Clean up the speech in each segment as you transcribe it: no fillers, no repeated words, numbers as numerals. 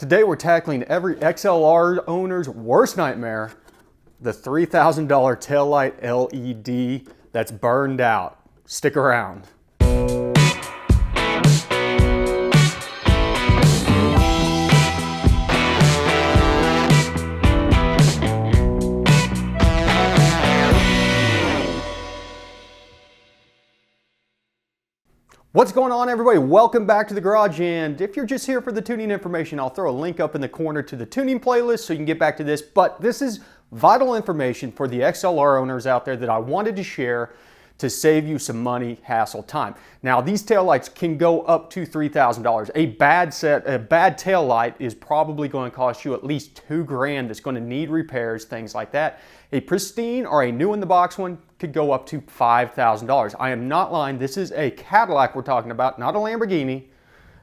Today we're tackling every XLR owner's worst nightmare, the $3,000 taillight LED that's burned out. Stick around. What's going on, everybody? Welcome back to the garage, and if you're just here for the tuning information, I'll throw a link up in the corner to the tuning playlist so you can get back to this. But this is vital information for the XLR owners out there that I wanted to share to save you some money, hassle, time. Now, these taillights can go up to $3,000. A bad taillight is probably going to cost you at least $2 grand. That's going to need repairs, things like that. A pristine or a new in the box one could go up to $5,000. I am not lying. This is a Cadillac we're talking about, not a Lamborghini,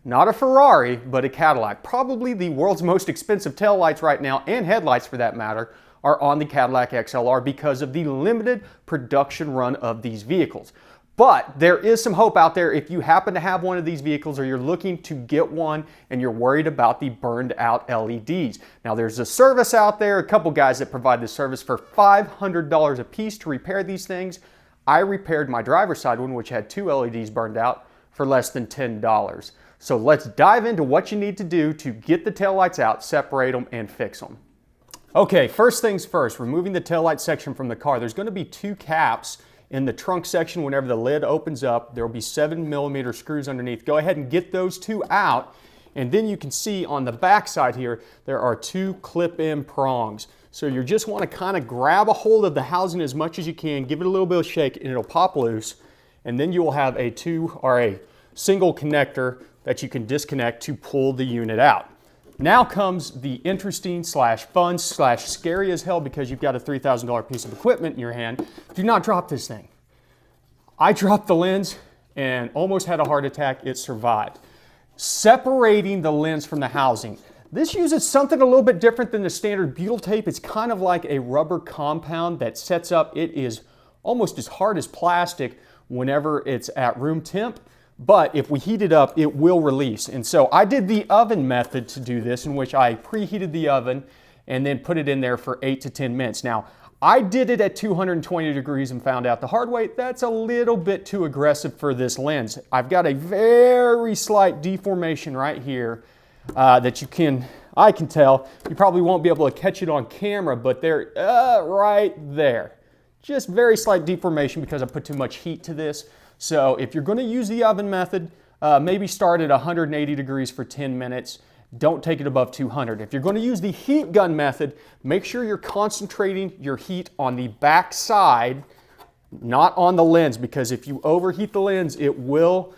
not a Ferrari, but a Cadillac. Probably the world's most expensive taillights right now, and headlights for that matter, are on the Cadillac XLR because of the limited production run of these vehicles. But there is some hope out there if you happen to have one of these vehicles or you're looking to get one and you're worried about the burned out LEDs. Now, there's a service out there, a couple guys that provide this service for $500 a piece to repair these things. I repaired my driver's side one, which had 2 LEDs burned out, for less than $10. So let's dive into what you need to do to get the taillights out, separate them, and fix them. Okay, first things first, removing the taillight section from the car. There's going to be 2 caps in the trunk section. Whenever the lid opens up, there will be 7mm screws underneath. Go ahead and get those 2 out, and then you can see on the back side here, there are 2 clip-in prongs. So you just want to kind of grab a hold of the housing as much as you can, give it a little bit of shake, and it'll pop loose, and then you will have a single connector that you can disconnect to pull the unit out. Now comes the interesting / fun / scary as hell, because you've got a $3,000 piece of equipment in your hand. Do not drop this thing. I dropped the lens and almost had a heart attack. It survived. Separating the lens from the housing. This uses something a little bit different than the standard butyl tape. It's kind of like a rubber compound that sets up. It is almost as hard as plastic whenever it's at room temp. But if we heat it up, it will release. And so I did the oven method to do this, in which I preheated the oven and then put it in there for 8 to 10 minutes. Now, I did it at 220 degrees and found out the hard way, that's a little bit too aggressive for this lens. I've got a very slight deformation right here that I can tell. You probably won't be able to catch it on camera, but they're right there. Just very slight deformation because I put too much heat to this. So if you're going to use the oven method, maybe start at 180 degrees for 10 minutes. Don't take it above 200. If you're going to use the heat gun method, make sure you're concentrating your heat on the back side, not on the lens, because if you overheat the lens, it will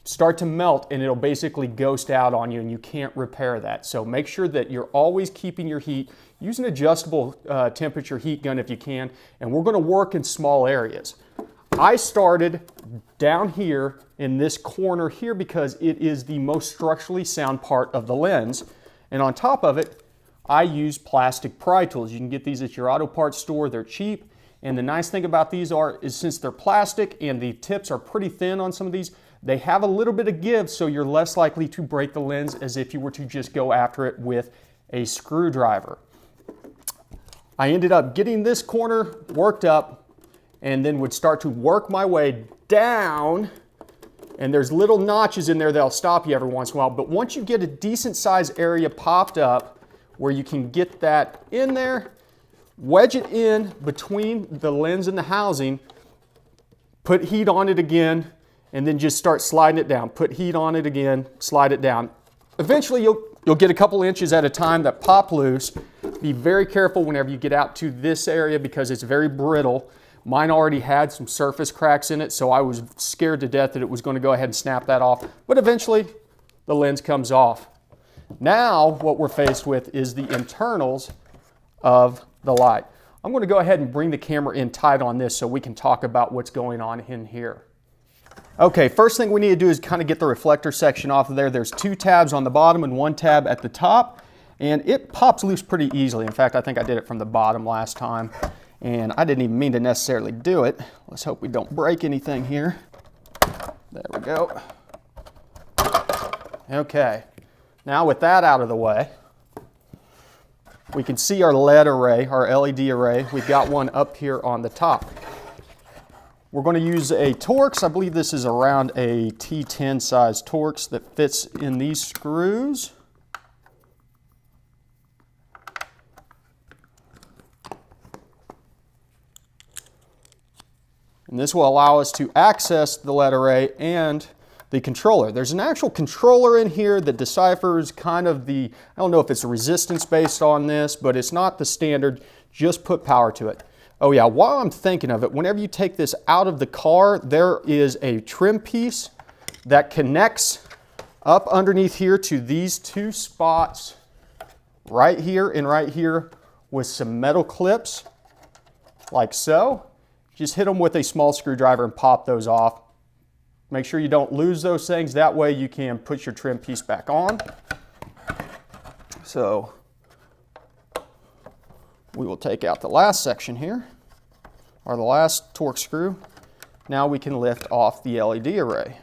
start to melt and it'll basically ghost out on you, and you can't repair that. So make sure that you're always keeping your heat. Use an adjustable temperature heat gun if you can, and we're going to work in small areas. I started down here in this corner here because it is the most structurally sound part of the lens. And on top of it, I use plastic pry tools. You can get these at your auto parts store. They're cheap. And the nice thing about these is since they're plastic and the tips are pretty thin on some of these, they have a little bit of give, so you're less likely to break the lens as if you were to just go after it with a screwdriver. I ended up getting this corner worked up, and then would start to work my way down, and there's little notches in there that'll stop you every once in a while. But once you get a decent sized area popped up where you can get that in there, wedge it in between the lens and the housing, put heat on it again, and then just start sliding it down. Put heat on it again, slide it down. Eventually you'll get a couple inches at a time that pop loose. Be very careful whenever you get out to this area because it's very brittle. Mine already had some surface cracks in it, so I was scared to death that it was going to go ahead and snap that off. But eventually, the lens comes off. Now, what we're faced with is the internals of the light. I'm going to go ahead and bring the camera in tight on this so we can talk about what's going on in here. Okay, first thing we need to do is kind of get the reflector section off of there. There's 2 tabs on the bottom and 1 tab at the top, and it pops loose pretty easily. In fact, I think I did it from the bottom last time. And I didn't even mean to necessarily do it. Let's hope we don't break anything here. There we go. Okay. Now with that out of the way, we can see our LED array, our LED array. We've got one up here on the top. We're going to use a Torx. I believe this is around a T10 size Torx that fits in these screws. And this will allow us to access the LED array and the controller. There's an actual controller in here that deciphers kind of the, I don't know if it's a resistance based on this, but it's not the standard, just put power to it. Oh yeah, while I'm thinking of it, whenever you take this out of the car, there is a trim piece that connects up underneath here to these two spots right here and right here with some metal clips like so. Just hit them with a small screwdriver and pop those off. Make sure you don't lose those things. That way you can put your trim piece back on. So we will take out the last section here, or the last Torx screw. Now we can lift off the LED array,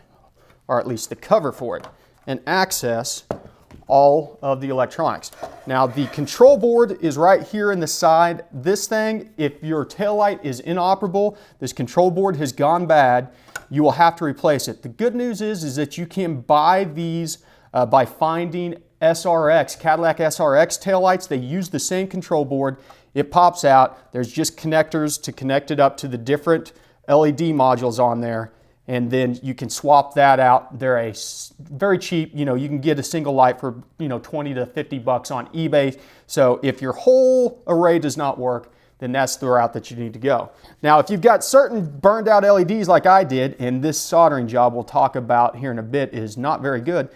or at least the cover for it, and access all of the electronics. Now the control board is right here in the side. This thing, if your taillight is inoperable, this control board has gone bad, you will have to replace it. The good news is that you can buy these by finding SRX, Cadillac SRX taillights. They use the same control board. It pops out. There's just connectors to connect it up to the different LED modules on there. And then you can swap that out. They're very cheap. You can get a single light for 20 to 50 bucks on eBay. So if your whole array does not work, then that's the route that you need to go. Now, if you've got certain burned out LEDs like I did, and this soldering job we'll talk about here in a bit is not very good,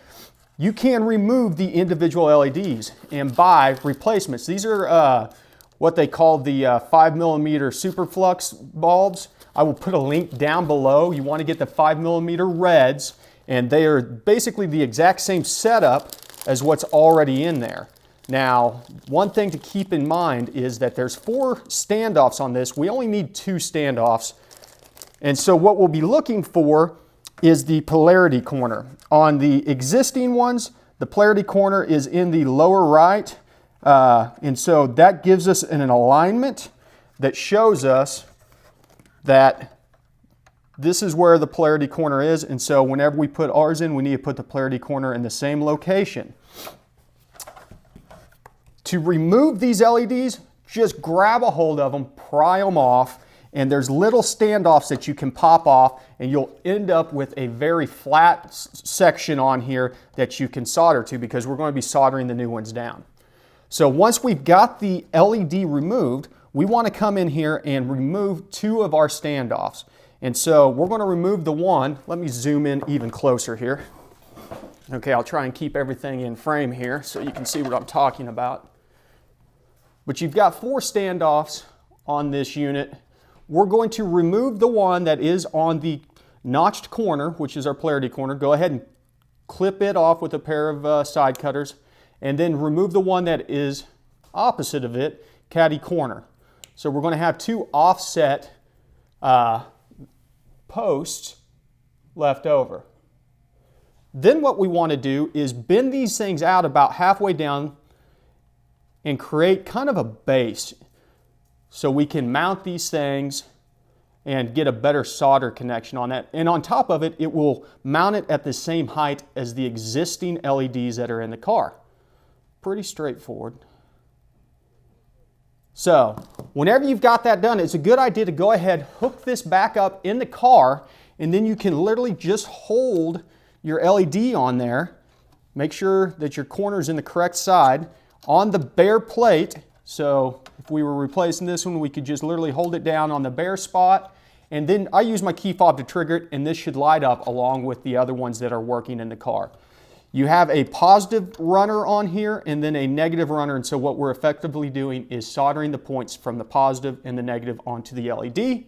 you can remove the individual LEDs and buy replacements. These are what they call the 5mm superflux bulbs. I will put a link down below. You want to get the 5mm reds, and they are basically the exact same setup as what's already in there. Now, one thing to keep in mind is that there's 4 standoffs on this. We only need 2 standoffs. And so what we'll be looking for is the polarity corner. On the existing ones, the polarity corner is in the lower right. And so that gives us an alignment that shows us that this is where the polarity corner is. And so whenever we put ours in, we need to put the polarity corner in the same location. To remove these LEDs, just grab a hold of them, pry them off, and there's little standoffs that you can pop off, and you'll end up with a very flat section on here that you can solder to, because we're going to be soldering the new ones down. So once we've got the LED removed, we want to come in here and remove 2 of our standoffs. And so we're going to remove the one. Let me zoom in even closer here. Okay, I'll try and keep everything in frame here so you can see what I'm talking about. But you've got 4 standoffs on this unit. We're going to remove the one that is on the notched corner, which is our polarity corner. Go ahead and clip it off with a pair of side cutters, and then remove the one that is opposite of it, caddy corner. So we're going to have 2 offset posts left over. Then what we want to do is bend these things out about halfway down and create kind of a base so we can mount these things and get a better solder connection on that. And on top of it, it will mount it at the same height as the existing LEDs that are in the car. Pretty straightforward. So whenever you've got that done, it's a good idea to go ahead, hook this back up in the car, and then you can literally just hold your LED on there. Make sure that your corner's in the correct side on the bare plate. So if we were replacing this one, we could just literally hold it down on the bare spot. And then I use my key fob to trigger it, and this should light up along with the other ones that are working in the car. You have a positive runner on here and then a negative runner, and so what we're effectively doing is soldering the points from the positive and the negative onto the LED.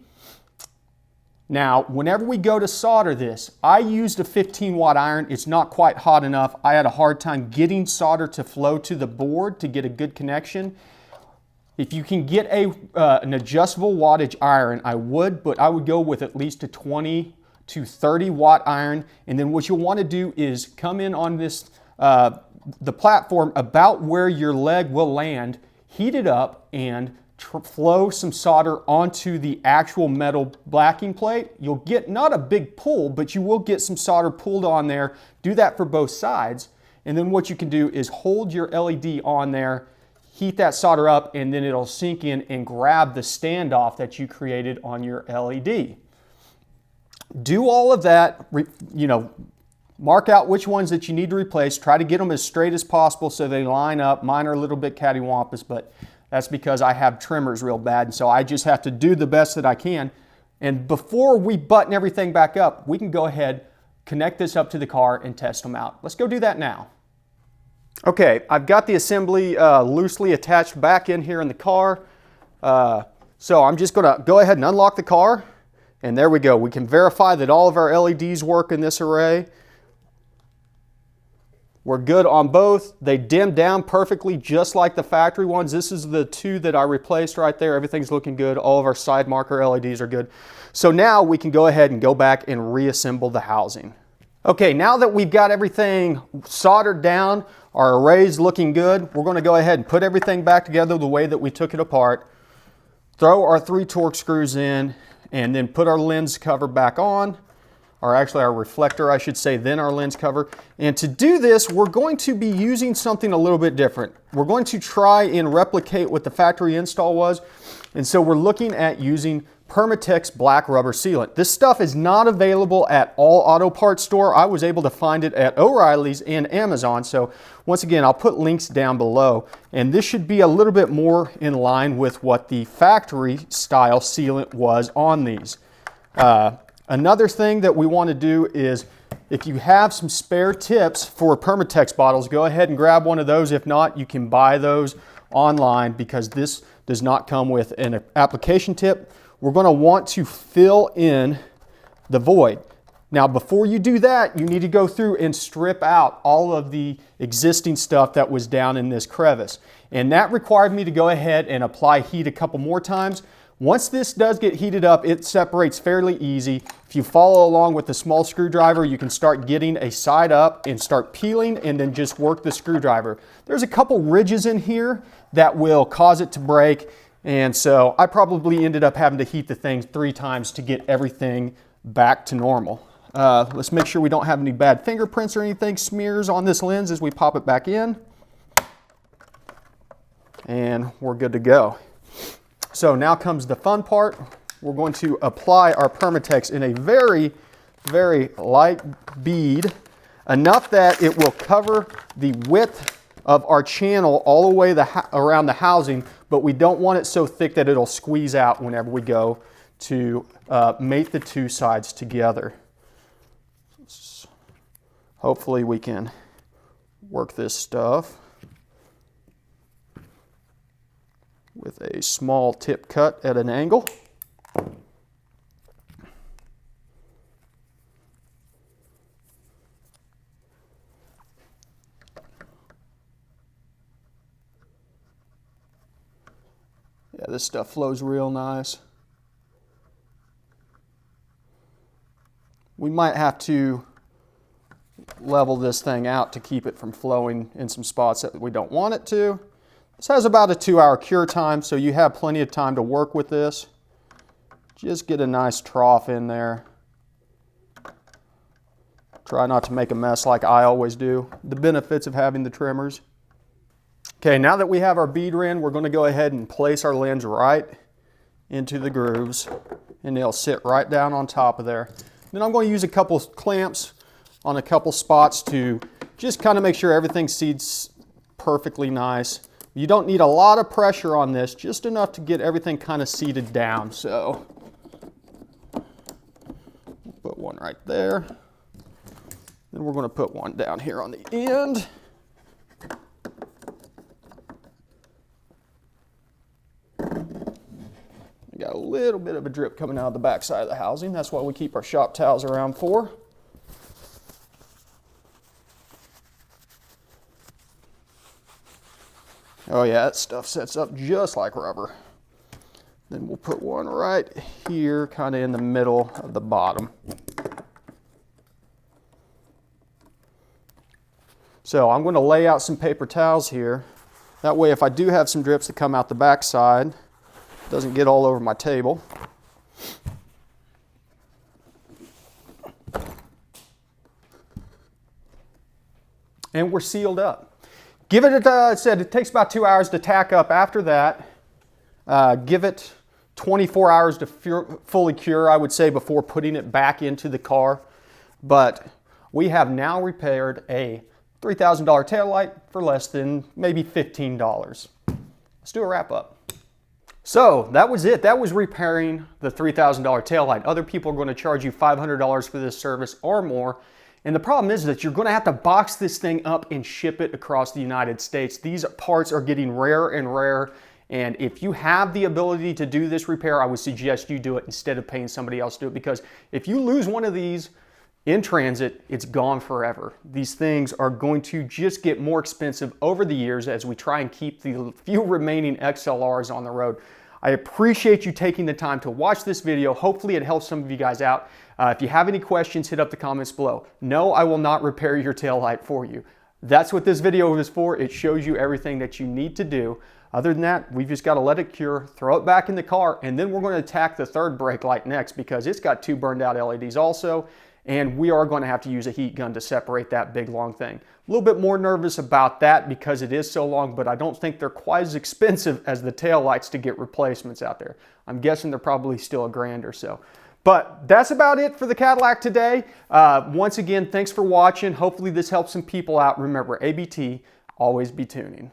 Now, whenever we go to solder this, I used a 15-watt iron. It's not quite hot enough. I had a hard time getting solder to flow to the board to get a good connection. If you can get an adjustable wattage iron, I would, but I would go with at least a 20 to 30 watt iron. And then what you'll want to do is come in on this the platform about where your leg will land, heat it up, and flow some solder onto the actual metal backing plate. You'll get not a big pull, but you will get some solder pulled on there. Do that for both sides. And then what you can do is hold your LED on there, heat that solder up, and then it'll sink in and grab the standoff that you created on your LED. Do all of that, mark out which ones that you need to replace. Try to get them as straight as possible so they line up. Mine are a little bit cattywampus, but that's because I have tremors real bad, and so I just have to do the best that I can. And before we button everything back up, we can go ahead, connect this up to the car, and test them out. Let's go do that now. Okay, I've got the assembly loosely attached back in here in the car. So I'm just gonna go ahead and unlock the car, and there we go. We can verify that all of our LEDs work in this array. We're good on both. They dim down perfectly just like the factory ones. This is the two that I replaced right there. Everything's looking good. All of our side marker LEDs are good. So now we can go ahead and go back and reassemble the housing. Okay, now that we've got everything soldered down, our array's looking good, we're gonna go ahead and put everything back together the way that we took it apart, throw our 3 Torx screws in, and then put our lens cover back on. Or actually our reflector, I should say, then our lens cover. And to do this, we're going to be using something a little bit different. We're going to try and replicate what the factory install was. And so we're looking at using Permatex black rubber sealant. This stuff is not available at all auto parts store. I was able to find it at O'Reilly's and Amazon. So once again, I'll put links down below. And this should be a little bit more in line with what the factory style sealant was on these. Another thing that we want to do is, if you have some spare tips for Permatex bottles, go ahead and grab one of those. If not, you can buy those online because this does not come with an application tip. We're going to want to fill in the void. Now, before you do that, you need to go through and strip out all of the existing stuff that was down in this crevice. And that required me to go ahead and apply heat a couple more times. Once this does get heated up, it separates fairly easy. If you follow along with the small screwdriver, you can start getting a side up and start peeling and then just work the screwdriver. There's a couple ridges in here that will cause it to break, and so I probably ended up having to heat the thing 3 times to get everything back to normal. Let's make sure we don't have any bad fingerprints or anything smears on this lens as we pop it back in. And we're good to go. So now comes the fun part. We're going to apply our Permatex in a very, very light bead, enough that it will cover the width of our channel all the way around the housing, but we don't want it so thick that it'll squeeze out whenever we go to mate the 2 sides together. Hopefully we can work this stuff with a small tip cut at an angle. Yeah, this stuff flows real nice. We might have to level this thing out to keep it from flowing in some spots that we don't want it to. This has about a 2-hour cure time, so you have plenty of time to work with this. Just get a nice trough in there. Try not to make a mess like I always do. The benefits of having the trimmers. Okay, now that we have our bead in, we're going to go ahead and place our lens right into the grooves, and they'll sit right down on top of there. Then I'm going to use a couple clamps on a couple spots to just kind of make sure everything seats perfectly nice. You don't need a lot of pressure on this, just enough to get everything kind of seated down. So, put one right there. Then we're going to put one down here on the end. I got a little bit of a drip coming out of the back side of the housing. That's why we keep our shop towels around for. Oh yeah, that stuff sets up just like rubber. Then we'll put one right here, kind of in the middle of the bottom. So I'm going to lay out some paper towels here. That way if I do have some drips that come out the back side, it doesn't get all over my table. And we're sealed up. Give it, I said it takes about 2 hours to tack up. After that, give it 24 hours to fully cure, I would say, before putting it back into the car. But we have now repaired a $3,000 taillight for less than maybe $15. Let's do a wrap up. So that was it. That was repairing the $3,000 taillight. Other people are going to charge you $500 for this service or more. And the problem is that you're going to have to box this thing up and ship it across the United States. These parts are getting rarer and rarer. And if you have the ability to do this repair, I would suggest you do it instead of paying somebody else to do it. Because if you lose one of these in transit, it's gone forever. These things are going to just get more expensive over the years as we try and keep the few remaining XLRs on the road. I appreciate you taking the time to watch this video. Hopefully it helps some of you guys out. If you have any questions, hit up the comments below. No, I will not repair your taillight for you. That's what this video is for. It shows you everything that you need to do. Other than that, we've just got to let it cure, throw it back in the car, and then we're going to attack the third brake light next because it's got 2 burned out LEDs also, and we are going to have to use a heat gun to separate that big long thing. A little bit more nervous about that because it is so long, but I don't think they're quite as expensive as the tail lights to get replacements out there. I'm guessing they're probably still $1,000 or so. But that's about it for the Cadillac today. Once again, thanks for watching. Hopefully this helps some people out. Remember, ABT, always be tuning.